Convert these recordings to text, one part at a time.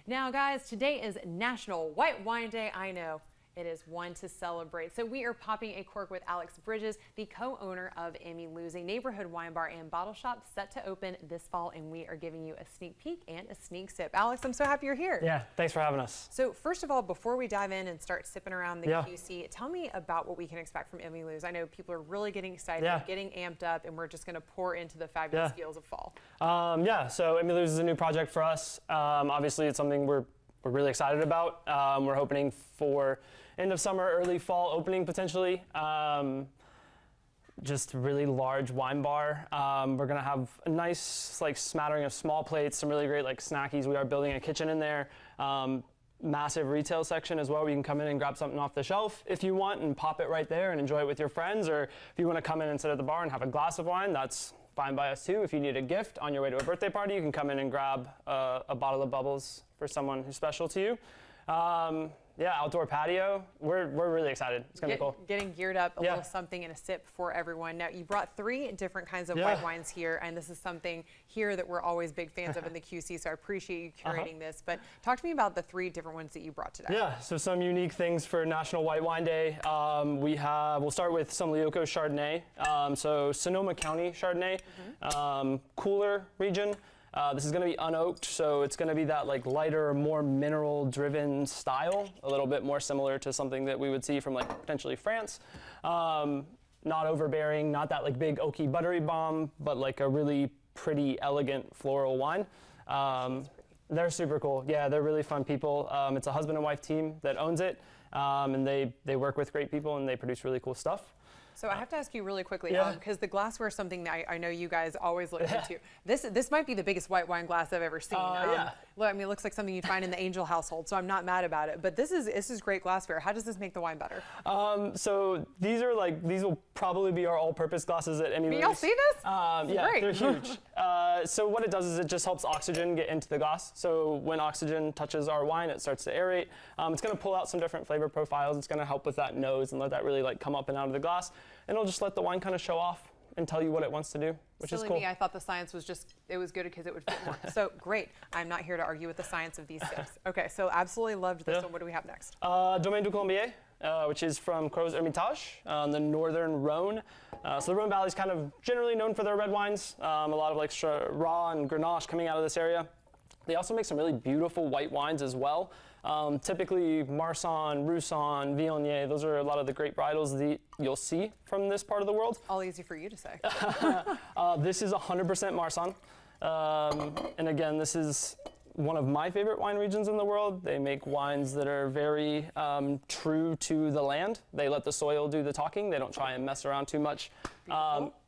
Now, guys, today is National White Wine Day. I know. It is one to celebrate. So we are popping a cork with Alex Bridges, the co-owner of Emmy Lou's, a neighborhood wine bar and bottle shop set to open this fall, and we are giving you a sneak peek and a sneak sip. Alex, I'm so happy you're here. Yeah, thanks for having us. So first of all, before we dive in and start sipping around the QC, tell me about what we can expect from Emmy Lou's. I know people are really getting excited, getting amped up, and we're just going to pour into the fabulous feels of fall. So Emmy Lou's is a new project for us. Obviously, it's something we're really excited about. We're hoping for end of summer, early fall opening potentially. Just a really large wine bar. We're gonna have a nice smattering of small plates, some really great snackies. We are building a kitchen in there. Massive retail section as well, where you can come in and grab something off the shelf if you want and pop it right there and enjoy it with your friends. Or if you wanna come in and sit at the bar and have a glass of wine, that's fine by us too. If you need a gift on your way to a birthday party, you can come in and grab a bottle of bubbles for someone who's special to you. Outdoor patio. We're really excited. It's gonna be cool. Getting geared up, a little something and a sip for everyone. Now, you brought 3 different kinds of white wines here, and this is something here that we're always big fans of in the QC, so I appreciate you curating this. But talk to me about the 3 different ones that you brought today. Yeah, so some unique things for National White Wine Day. We'll start with some Lioko Chardonnay. So Sonoma County Chardonnay, cooler region. This is going to be unoaked, so it's going to be that lighter, more mineral-driven style, a little bit more similar to something that we would see from potentially France. Not overbearing, not that big oaky buttery bomb, but a really pretty, elegant floral wine. They're super cool. Yeah, they're really fun people. It's a husband and wife team that owns it, and they work with great people and they produce really cool stuff. So I have to ask you really quickly, because the glassware is something that I know you guys always look into. This might be the biggest white wine glass I've ever seen. Look, I mean, it looks like something you'd find in the Angel household, so I'm not mad about it. But this is great glassware. How does this make the wine better? So these will probably be our all-purpose glasses at Emmy Lou's. Y'all see this? Great. They're huge. So what it does is it just helps oxygen get into the glass. So when oxygen touches our wine, it starts to aerate. It's going to pull out some different flavor profiles. It's going to help with that nose and let that really come up and out of the glass. And it'll just let the wine kind of show off and tell you what it wants to do, which is cool. Me, I thought the science was it was good because it would fit more. So great. I'm not here to argue with the science of these sips. Okay, so absolutely loved this one. What do we have next? Domaine du Colombier, which is from Crozes Hermitage on the northern Rhone. So the Rhone Valley is kind of generally known for their red wines. A lot of Syrah and Grenache coming out of this area. They also make some really beautiful white wines as well. Typically Marsanne, Roussanne, Viognier, those are a lot of the great varietals that you'll see from this part of the world. All easy for you to say. This is 100% Marsanne. And again, this is one of my favorite wine regions in the world. They make wines that are very true to the land. They let the soil do the talking. They don't try and mess around too much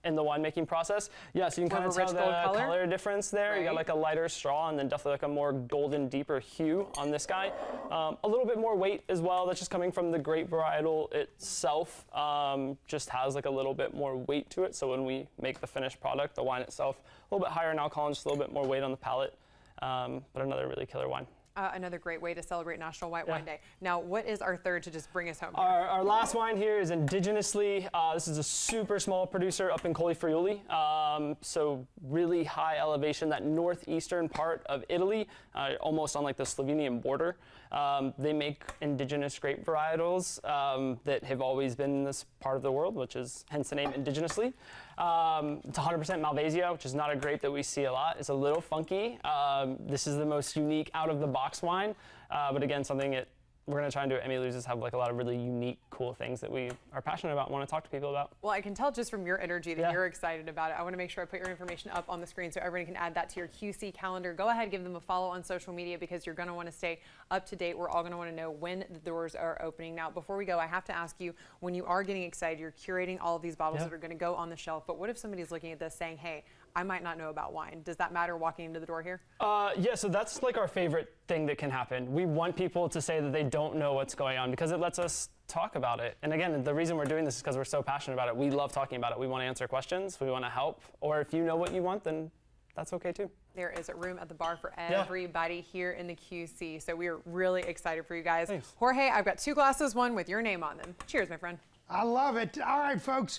in the winemaking process. Yeah, so you can kind of tell the color difference there. You got a lighter straw and then definitely a more golden, deeper hue on this guy. A little bit more weight as well. That's just coming from the grape varietal itself. Just has a little bit more weight to it. So when we make the finished product, the wine itself, a little bit higher in alcohol and just a little bit more weight on the palate. But another really killer wine. Another great way to celebrate National White Wine Day. Now, what is our third to just bring us home? Our last wine here is indigenously. This is a super small producer up in Colli Friuli. So really high elevation, that northeastern part of Italy, almost on the Slovenian border. They make indigenous grape varietals that have always been in this part of the world, which is hence the name indigenously. It's 100% Malvasia, which is not a grape that we see a lot. It's a little funky. This is the most unique out-of-the-box wine, but again, something that we're going to try and do at Emmy Lou's is have a lot of really unique, cool things that we are passionate about and want to talk to people about. Well, I can tell just from your energy that you're excited about it. I want to make sure I put your information up on the screen so everyone can add that to your QC calendar. Go ahead, give them a follow on social media because you're going to want to stay up to date. We're all going to want to know when the doors are opening. Now, before we go, I have to ask you, when you are getting excited, you're curating all of these bottles that are going to go on the shelf, but what if somebody's looking at this saying, hey, I might not know about wine. Does that matter walking into the door here? Yeah, so that's our favorite thing that can happen. We want people to say that they don't know what's going on because it lets us talk about it. And again, the reason we're doing this is because we're so passionate about it. We love talking about it. We want to answer questions. We want to help. Or if you know what you want, then that's okay too. There is a room at the bar for everybody here in the QC. So we are really excited for you guys. Thanks. Jorge, I've got 2 glasses, one with your name on them. Cheers, my friend. I love it. All right, folks.